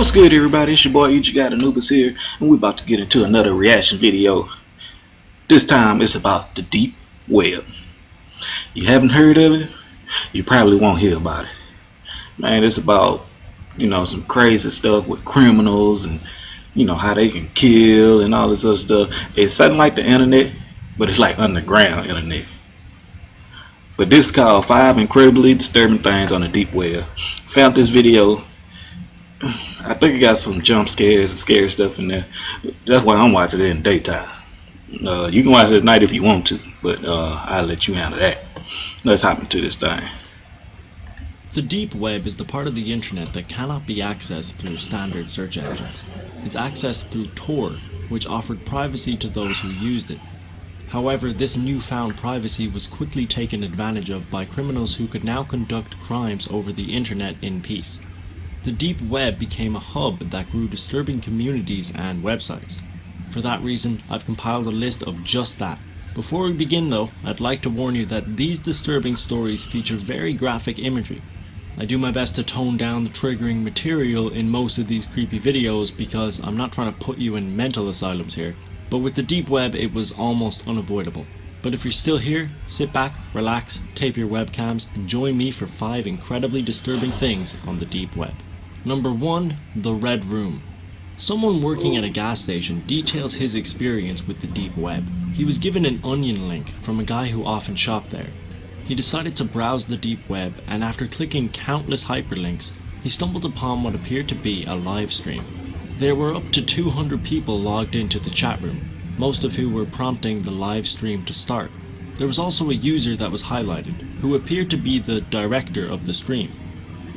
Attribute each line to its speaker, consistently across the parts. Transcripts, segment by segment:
Speaker 1: What's good, everybody? It's your boy You Got Anubis here, and we're about to get into another reaction video. This time it's about the deep web. You haven't heard of it? You probably won't hear about it. Man, it's about, some crazy stuff with criminals and, how they can kill and all this other stuff. It's something like the internet, but it's like underground internet. But this is called 5 Incredibly Disturbing Things on the Deep Web. Found this video. I think it got some jump scares and scary stuff in there. That's why I'm watching it in daytime. You can watch it at night if you want to, but I'll let you handle that. Let's hop into this thing.
Speaker 2: The deep web is the part of the internet that cannot be accessed through standard search engines. It's accessed through Tor, which offered privacy to those who used it. However, this newfound privacy was quickly taken advantage of by criminals who could now conduct crimes over the internet in peace. The deep web became a hub that grew disturbing communities and websites. For that reason, I've compiled a list of just that. Before we begin though, I'd like to warn you that these disturbing stories feature very graphic imagery. I do my best to tone down the triggering material in most of these creepy videos because I'm not trying to put you in mental asylums here. But with the deep web, it was almost unavoidable. But if you're still here, sit back, relax, tape your webcams, and join me for 5 incredibly disturbing things on the deep web. Number 1. The Red Room. Someone working at a gas station details his experience with the deep web. He was given an onion link from a guy who often shopped there. He decided to browse the deep web, and after clicking countless hyperlinks, he stumbled upon what appeared to be a live stream. There were up to 200 people logged into the chat room, most of who were prompting the live stream to start. There was also a user that was highlighted, who appeared to be the director of the stream.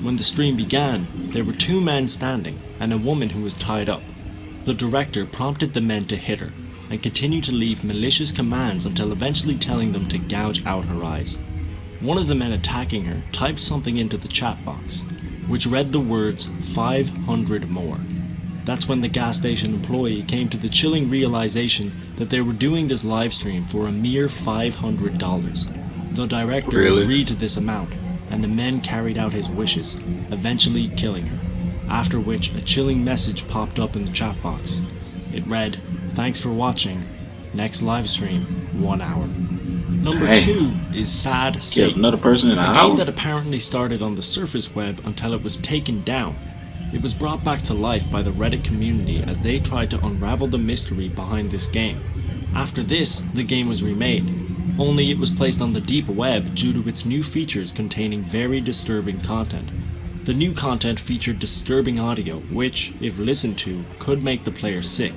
Speaker 2: When the stream began, there were 2 men standing and a woman who was tied up. The director prompted the men to hit her, and continued to leave malicious commands until eventually telling them to gouge out her eyes. One of the men attacking her typed something into the chat box, which read the words 500 more. That's when the gas station employee came to the chilling realization that they were doing this live stream for a mere $500. The director agreed to this amount, and the men carried out his wishes, eventually killing her. After which, a chilling message popped up in the chat box. It read, "Thanks for watching. Next live stream, 1 hour." Number 2 is Sad Satan.
Speaker 1: Killed another person in an hour.
Speaker 2: A game that apparently started on the surface web until it was taken down. It was brought back to life by the Reddit community as they tried to unravel the mystery behind this game. After this, the game was remade, only it was placed on the deep web due to its new features containing very disturbing content. The new content featured disturbing audio, which, if listened to, could make the player sick.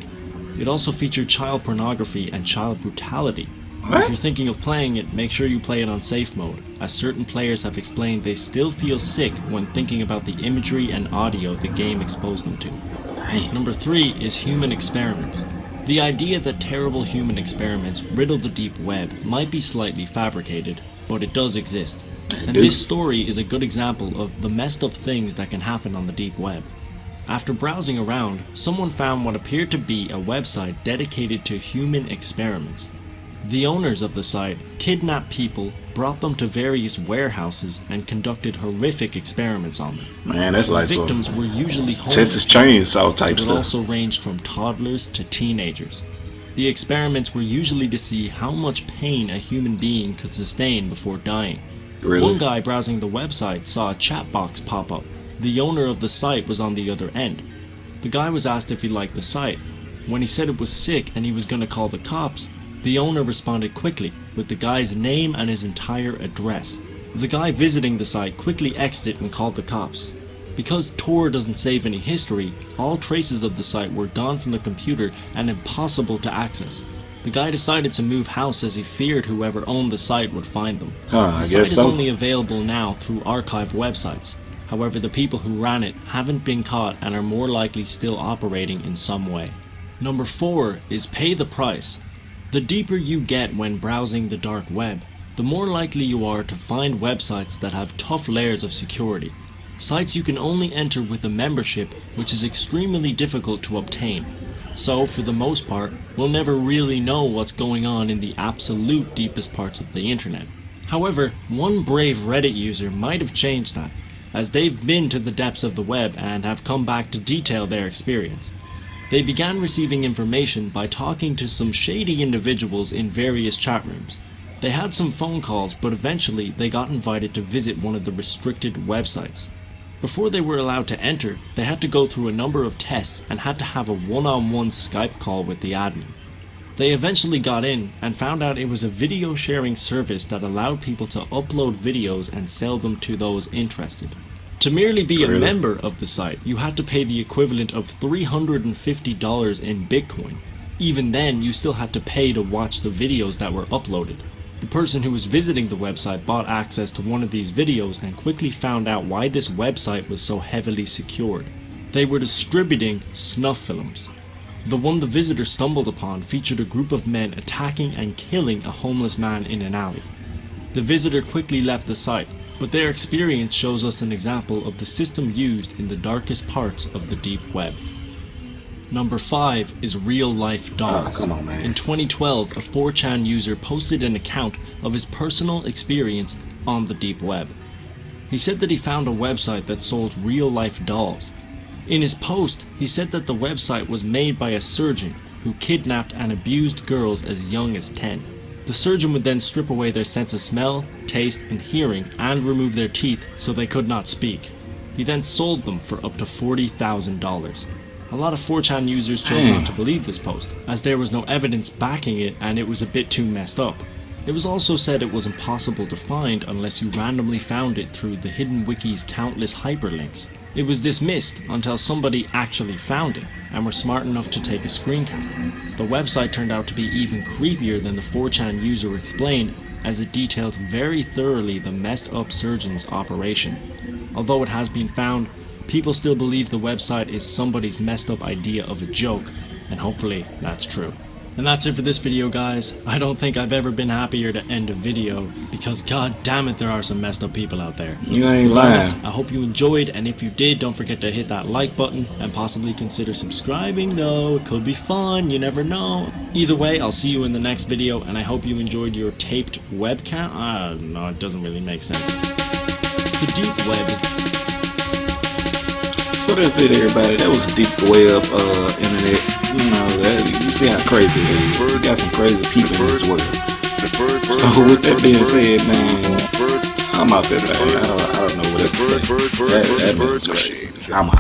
Speaker 2: It also featured child pornography and child brutality. If you're thinking of playing it, make sure you play it on safe mode, as certain players have explained they still feel sick when thinking about the imagery and audio the game exposed them to. Number 3 is Human Experiments. The idea that terrible human experiments riddle the deep web might be slightly fabricated, but it does exist. And this story is a good example of the messed up things that can happen on the deep web. After browsing around, someone found what appeared to be a website dedicated to human experiments. The owners of the site kidnapped people, brought them to various warehouses, and conducted horrific experiments on them.
Speaker 1: Man, that's like
Speaker 2: some victims were usually homeless,
Speaker 1: Texas Chainsaw type stuff.
Speaker 2: It also ranged from toddlers to teenagers. The experiments were usually to see how much pain a human being could sustain before dying.
Speaker 1: Really?
Speaker 2: One guy browsing the website saw a chat box pop up. The owner of the site was on the other end. The guy was asked if he liked the site. When he said it was sick and he was going to call the cops, the owner responded quickly with the guy's name and his entire address. The guy visiting the site quickly exited and called the cops. Because Tor doesn't save any history, all traces of the site were gone from the computer and impossible to access. The guy decided to move house as he feared whoever owned the site would find them. The site is only available now through archived websites. However, the people who ran it haven't been caught and are more likely still operating in some way. Number 4 is Pay the Price. The deeper you get when browsing the dark web, the more likely you are to find websites that have tough layers of security. Sites you can only enter with a membership, which is extremely difficult to obtain. So, for the most part, we'll never really know what's going on in the absolute deepest parts of the internet. However, one brave Reddit user might have changed that. as they've been to the depths of the web and have come back to detail their experience. They began receiving information by talking to some shady individuals in various chat rooms. They had some phone calls, but eventually they got invited to visit one of the restricted websites. Before they were allowed to enter, they had to go through a number of tests and had to have a one-on-one Skype call with the admin. They eventually got in and found out it was a video sharing service that allowed people to upload videos and sell them to those interested. To merely be a member of the site, you had to pay the equivalent of $350 in Bitcoin. Even then, you still had to pay to watch the videos that were uploaded. The person who was visiting the website bought access to one of these videos and quickly found out why this website was so heavily secured. They were distributing snuff films. The one the visitor stumbled upon featured a group of men attacking and killing a homeless man in an alley. The visitor quickly left the site, but their experience shows us an example of the system used in the darkest parts of the deep web. Number 5 is real-life dolls.
Speaker 1: Oh, come on, man.
Speaker 2: In 2012, a 4chan user posted an account of his personal experience on the deep web. He said that he found a website that sold real-life dolls. In his post, he said that the website was made by a surgeon who kidnapped and abused girls as young as 10. The surgeon would then strip away their sense of smell, taste, and hearing and remove their teeth so they could not speak. He then sold them for up to $40,000. A lot of 4chan users chose not to believe this post, as there was no evidence backing it and it was a bit too messed up. It was also said it was impossible to find unless you randomly found it through the hidden wiki's countless hyperlinks. It was dismissed until somebody actually found it and were smart enough to take a screen cap. The website turned out to be even creepier than the 4chan user explained, as it detailed very thoroughly the messed up surgeon's operation. Although it has been found, people still believe the website is somebody's messed up idea of a joke, and hopefully that's true. And that's it for this video, guys. I don't think I've ever been happier to end a video, because god damn it, there are some messed up people out there.
Speaker 1: You ain't lying.
Speaker 2: I hope you enjoyed, and if you did, don't forget to hit that like button and possibly consider subscribing though. It could be fun, you never know. Either way, I'll see you in the next video, and I hope you enjoyed your taped webcam. No, it doesn't really make sense. The deep web is...
Speaker 1: So that's it, everybody. That was deep web internet. You know, you see how crazy it is. We got some crazy people in this world. So with that being said, man, I'm out there, man. I don't know what else to say. That was crazy. I'm out.